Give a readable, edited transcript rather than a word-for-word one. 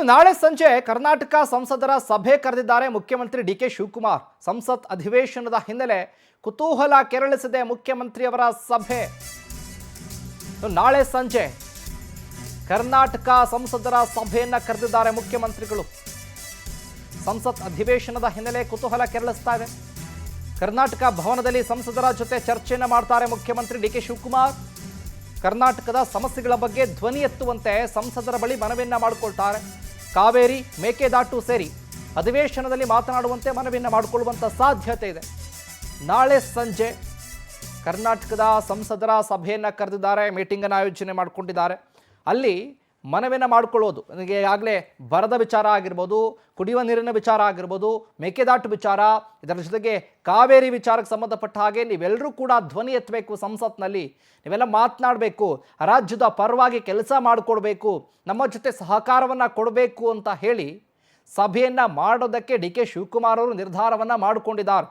ನಾಳೆ ಸಂಜೆ ಕರ್ನಾಟಕ ಸಂಸದರ ಸಭೆ ಕರೆದಿದ್ದಾರೆ ಮುಖ್ಯಮಂತ್ರಿ ಡಿಕೆ ಶಿವಕುಮಾರ್. ಸಂಸತ್ ಅಧಿವೇಶನದ ಹಿನ್ನೆಲೆ ಕುತೂಹಲ ಕೆರಳಿಸಿದೆ ಮುಖ್ಯಮಂತ್ರಿಯವರ ಸಭೆ. ನಾಳೆ ಸಂಜೆ ಕರ್ನಾಟಕ ಸಂಸದರ ಸಭೆಯನ್ನ ಕರೆದಿದ್ದಾರೆ ಮುಖ್ಯಮಂತ್ರಿಗಳು. ಸಂಸತ್ ಅಧಿವೇಶನದ ಹಿನ್ನೆಲೆ ಕುತೂಹಲ ಕೆರಳಿಸ್ತಾ ಇದೆ. ಕರ್ನಾಟಕ ಭವನದಲ್ಲಿ ಸಂಸದರ ಜೊತೆ ಚರ್ಚೆಯನ್ನು ಮಾಡ್ತಾರೆ ಮುಖ್ಯಮಂತ್ರಿ ಡಿಕೆ ಶಿವಕುಮಾರ್. ಕರ್ನಾಟಕದ ಸಮಸ್ಯೆಗಳ ಬಗ್ಗೆ ಧ್ವನಿ ಎತ್ತುವಂತೆ ಸಂಸದರ ಬಳಿ ಮನವಿಯನ್ನ ಮಾಡಿಕೊಳ್ತಾರೆ. ಕಾವೇರಿ, ಮೇಕೆದಾಟು ಸೇರಿ ಅಧಿವೇಶನದಲ್ಲಿ ಮಾತನಾಡುವಂತೆ ಮನವಿಯನ್ನ ಮಾಡಿಕೊಳ್ಳುವಂತ ಸಾಧ್ಯತೆ ಇದೆ. ನಾಳೆ ಸಂಜೆ ಕರ್ನಾಟಕದ ಸಂಸದರ ಸಭೆಯನ್ನ ಕರೆದಿದ್ದಾರೆ, ಮೀಟಿಂಗ್ ಅನ್ನು ಆಯೋಜನೆ ಮಾಡಿಕೊಂಡಿದ್ದಾರೆ. ಅಲ್ಲಿ ಮನವಿಯನ್ನ ಮಾಡಿಕೊಳ್ಳೋದು, ನನಗೆ ಆಗಲೇ ಬರದ ವಿಚಾರ ಆಗಿರ್ಬೋದು, ಕುಡಿಯುವ ನೀರಿನ ವಿಚಾರ ಆಗಿರ್ಬೋದು, ಮೇಕೆದಾಟು ವಿಚಾರ, ಇದರ ಜೊತೆಗೆ ಕಾವೇರಿ ವಿಚಾರಕ್ಕೆ ಸಂಬಂಧಪಟ್ಟ ಹಾಗೆ ನೀವೆಲ್ಲರೂ ಕೂಡ ಧ್ವನಿ ಎತ್ತಬೇಕು. ಸಂಸತ್ನಲ್ಲಿ ನೀವೆಲ್ಲ ಮಾತನಾಡಬೇಕು, ರಾಜ್ಯದ ಪರವಾಗಿ ಕೆಲಸ ಮಾಡಿಕೊಡ್ಬೇಕು, ನಮ್ಮ ಜೊತೆ ಸಹಕಾರವನ್ನು ಕೊಡಬೇಕು ಅಂತ ಹೇಳಿ ಸಭೆಯನ್ನು ಮಾಡೋದಕ್ಕೆ ಡಿ ಕೆ ಶಿವಕುಮಾರ್ ಅವರು ನಿರ್ಧಾರವನ್ನು ಮಾಡಿಕೊಂಡಿದ್ದಾರೆ.